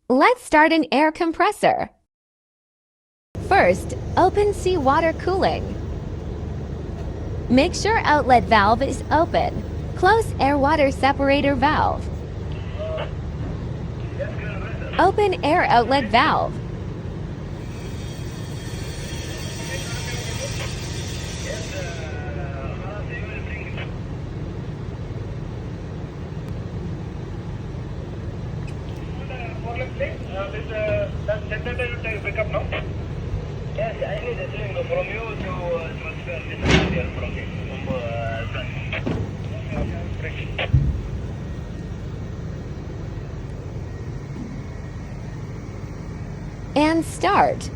Let's start an air compressor. First, open seawater cooling. Make sure outlet valve is open. Close air-water separator valve. Open air outlet valve. That generator you take pick up now? Yes, I need a cylinder from you to transfer this material from here, from And start.